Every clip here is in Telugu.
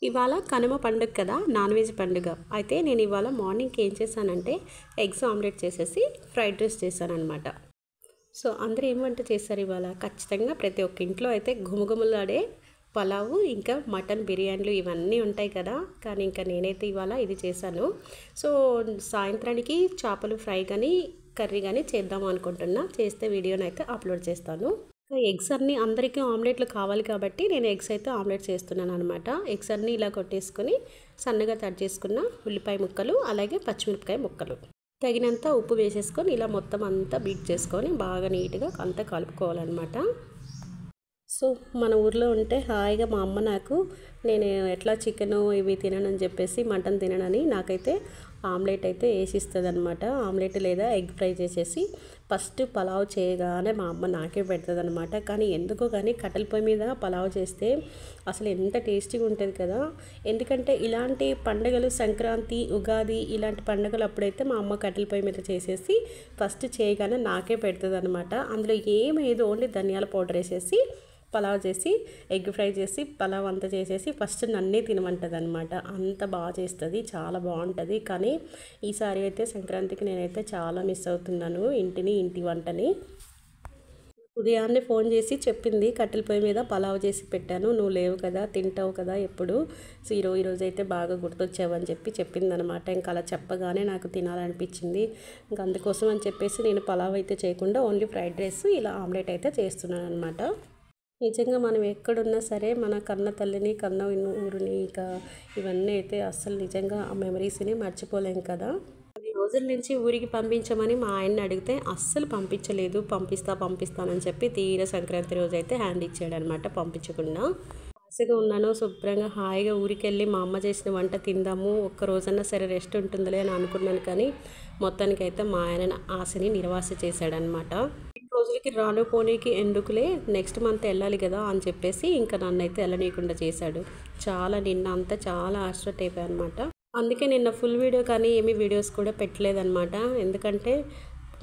ఇవాళ కనుమ పండుగ కదా, నాన్ వెజ్ పండుగ. అయితే నేను ఇవాళ మార్నింగ్కి ఏం చేశానంటే ఎగ్స్ ఆమ్లెట్ చేసేసి ఫ్రైడ్ రైస్ చేశానన్నమాట. సో అందరూ ఏం వంట చేశారు ఇవాళ? ఖచ్చితంగా ప్రతి ఒక్క ఇంట్లో అయితే ఘుమఘుమలాడే పలావు, ఇంకా మటన్ బిర్యానీలు ఇవన్నీ ఉంటాయి కదా. కానీ ఇంకా నేనైతే ఇవాళ ఇది చేశాను. సో సాయంత్రానికి చేపలు ఫ్రై కానీ కర్రీ కానీ చేద్దాం అనుకుంటున్నా. చేస్తే వీడియోని అయితే అప్లోడ్ చేస్తాను. ఎగ్స్ అన్నీ అందరికీ ఆమ్లెట్లు కావాలి కాబట్టి నేను ఎగ్స్ అయితే ఆమ్లెట్ చేస్తున్నాను అనమాట. ఎగ్స్ అన్నీ ఇలా కొట్టేసుకొని సన్నగా కట్ చేసుకున్న ఉల్లిపాయ ముక్కలు, అలాగే పచ్చిమిరపకాయ ముక్కలు, తగినంత ఉప్పు వేసేసుకొని ఇలా మొత్తం అంతా బీట్ చేసుకొని బాగా నీట్గా అంతా కలుపుకోవాలన్నమాట. సో మన ఊర్లో ఉంటే హాయిగా మా అమ్మ నాకు నేను ఎట్లా చికెను ఇవి తిననని చెప్పేసి మటన్ తిననని నాకైతే ఆమ్లెట్ అయితే వేసిస్తుంది అనమాట. ఆమ్లెట్ లేదా ఎగ్ ఫ్రై చేసేసి ఫస్ట్ పలావ్ చేయగానే మా అమ్మ నాకే పెడుతుంది అనమాట. కానీ ఎందుకో కానీ కట్టెల పొయ్యి మీద పలావ్ చేస్తే అసలు ఎంత టేస్టీగా ఉంటుంది కదా. ఎందుకంటే ఇలాంటి పండుగలు, సంక్రాంతి, ఉగాది ఇలాంటి పండుగలు అప్పుడైతే మా అమ్మ కట్టెల పొయ్యి మీద చేసేసి ఫస్ట్ చేయగానే నాకే పెడుతుంది అనమాట. అందులో ఏమేదో ఓన్లీ ధనియాల పౌడర్ వేసేసి పలావ్ చేసి ఎగ్ ఫ్రై చేసి పలావ్ అంతా చేసేసి ఫస్ట్ నన్నే తినమంటుంది అనమాట. అంత బాగా చేస్తుంది, చాలా బాగుంటుంది. కానీ ఈసారి అయితే సంక్రాంతికి నేనైతే చాలా మిస్ అవుతున్నాను ఇంటి వంటని. ఉదయాన్నే ఫోన్ చేసి చెప్పింది, కట్టెల పొయ్యి మీద పలావ్ చేసి పెట్టాను, నువ్వు లేవు కదా, తింటావు కదా ఎప్పుడు, సో ఈరోజు అయితే బాగా గుర్తొచ్చావని చెప్పింది అనమాట. ఇంకా అలా చెప్పగానే నాకు తినాలనిపించింది. ఇంకా అందుకోసం అని చెప్పేసి నేను పలావ్ అయితే చేయకుండా ఓన్లీ ఫ్రైడ్ రైస్ ఇలా ఆమ్లెట్ అయితే చేస్తున్నాను అనమాట. నిజంగా మనం ఎక్కడున్నా సరే మన కన్న తల్లిని, కన్న ఊరిని, ఇక ఇవన్నీ అయితే అస్సలు నిజంగా ఆ మెమరీస్ని మర్చిపోలేం కదా. కొన్ని రోజుల నుంచి ఊరికి పంపించమని మా ఆయన్ని అడిగితే అస్సలు పంపించలేదు. పంపిస్తానని చెప్పి తీరా సంక్రాంతి రోజు అయితే హ్యాండ్ ఇచ్చాడనమాట పంపించకుండా. ఆశగా ఉన్నాను, శుభ్రంగా హాయిగా ఊరికి వెళ్ళి మా అమ్మ చేసిన వంట తిందాము, ఒక్క రోజన్నా సరే రెస్ట్ ఉంటుందిలే అని అనుకున్నాను. కానీ మొత్తానికైతే మా ఆయన ఆశని నిర్వాస చేశాడనమాట. రోజులకి రాను పోనీకి ఎందుకులే, నెక్స్ట్ మంత్ వెళ్ళాలి కదా అని చెప్పేసి ఇంకా నన్ను అయితే వెళ్ళనీయకుండా చేశాడు. నిన్న అంతా చాలా ఆశ్చర్య అయిపోయాను అనమాట. అందుకే నిన్న ఫుల్ వీడియో కానీ ఏమీ వీడియోస్ కూడా పెట్టలేదన్నమాట. ఎందుకంటే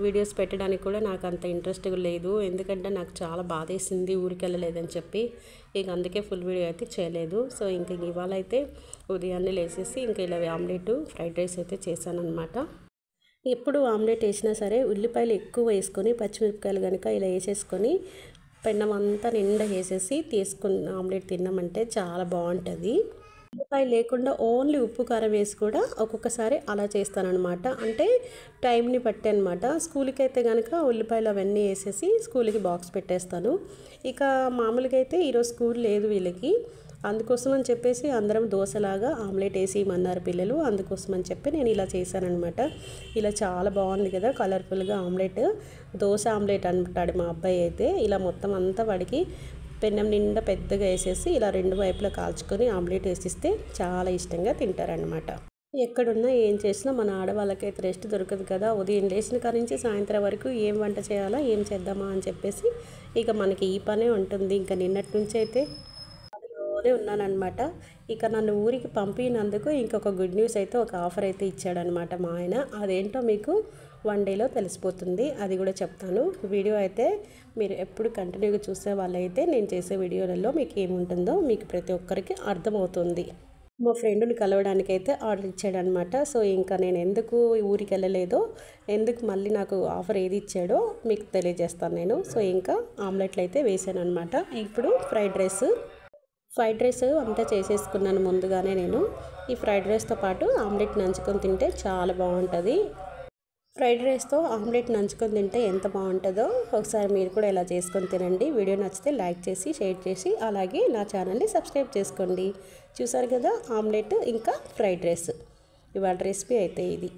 వీడియోస్ పెట్టడానికి కూడా నాకు అంత ఇంట్రెస్ట్ లేదు. ఎందుకంటే నాకు చాలా బాధేసింది ఊరికి వెళ్ళలేదని చెప్పి. ఇక అందుకే ఫుల్ వీడియో అయితే చేయలేదు. సో ఇంక ఇవాళ అయితే ఉదయాన్నే లేచేసి ఇంకా ఇలా ఆమ్లెట్ ఫ్రైడ్ రైస్ అయితే చేశాను అనమాట. ఎప్పుడు ఆమ్లెట్ వేసినా సరే ఉల్లిపాయలు ఎక్కువ వేసుకొని పచ్చిమిరపకాయలు కనుక ఇలా వేసేసుకొని పెన్నం అంతా నిండా వేసేసి తీసుకుని ఆమ్లెట్ తిన్నామంటే చాలా బాగుంటుంది. ఉల్లిపాయ లేకుండా ఓన్లీ ఉప్పు కారం వేసి కూడా ఒక్కొక్కసారి అలా చేస్తానన్నమాట. అంటే టైంని బట్టి అనమాట. స్కూల్కి అయితే కనుక ఉల్లిపాయలు అవన్నీ వేసేసి స్కూల్కి బాక్స్ పెట్టేస్తాను. ఇక మామూలుగా అయితే ఈరోజు స్కూల్ లేదు వీళ్ళకి, అందుకోసం అని చెప్పేసి అందరం దోశలాగా ఆమ్లెట్ వేసి ఇమ్మన్నారు పిల్లలు. అందుకోసం అని చెప్పి నేను ఇలా చేశానమాట. ఇలా చాలా బాగుంది కదా కలర్ఫుల్గా ఆమ్లెట్. దోశ ఆమ్లెట్ అంటాడు మా అబ్బాయి అయితే. ఇలా మొత్తం అంతా వాడికి పెన్నం నిండా పెద్దగా వేసేసి ఇలా రెండు వైపులా కాల్చుకొని ఆమ్లెట్ వేసిస్తే చాలా ఇష్టంగా తింటారనమాట. ఎక్కడున్నా ఏం చేసినా మన ఆడవాళ్ళకైతే రెస్ట్ దొరకదు కదా. ఉదయం లేచిన కాడి నుంచి సాయంత్రం వరకు ఏం వంట చేయాలా, ఏం చేద్దామా అని చెప్పేసి ఇక మనకి ఈ పనే ఉంటుంది. ఇంకా నిన్నటి నుంచి అయితే ఉన్నానన్నమాట. ఇక నన్ను ఊరికి పంపినందుకు ఇంకొక గుడ్ న్యూస్ అయితే, ఒక ఆఫర్ అయితే ఇచ్చాడనమాట మా ఆయన. అదేంటో మీకు 1 డేలో తెలిసిపోతుంది, అది కూడా చెప్తాను. వీడియో అయితే మీరు ఎప్పుడు కంటిన్యూగా చూసే వాళ్ళైతే నేను చేసే వీడియోలలో మీకు ఏముంటుందో మీకు ప్రతి ఒక్కరికి అర్థమవుతుంది. మా ఫ్రెండ్ని కలవడానికైతే ఆర్డర్ ఇచ్చాడనమాట. సో ఇంకా నేను ఎందుకు ఊరికి వెళ్ళలేదో, ఎందుకు మళ్ళీ నాకు ఆఫర్ ఏది ఇచ్చాడో మీకు తెలియజేస్తాను నేను. సో ఇంకా ఆమ్లెట్లు అయితే వేసాను అనమాట. ఇప్పుడు ఫ్రైడ్ రైస్ అంతా చేసేసుకున్నాను ముందుగానే నేను. ఈ ఫ్రైడ్ రైస్తో పాటు ఆమ్లెట్ నంచుకొని తింటే చాలా బాగుంటుంది. ఫ్రైడ్ రైస్తో ఆమ్లెట్ నంచుకొని తింటే ఎంత బాగుంటుందో ఒకసారి మీరు కూడా ఇలా చేసుకొని తినండి. వీడియో నచ్చితే లైక్ చేసి, షేర్ చేసి, అలాగే నా ఛానల్ని సబ్స్క్రైబ్ చేసుకోండి. చూసారు కదా ఆమ్లెట్ ఇంకా ఫ్రైడ్ రైస్, ఇవాళ రెసిపీ అయితే ఇది.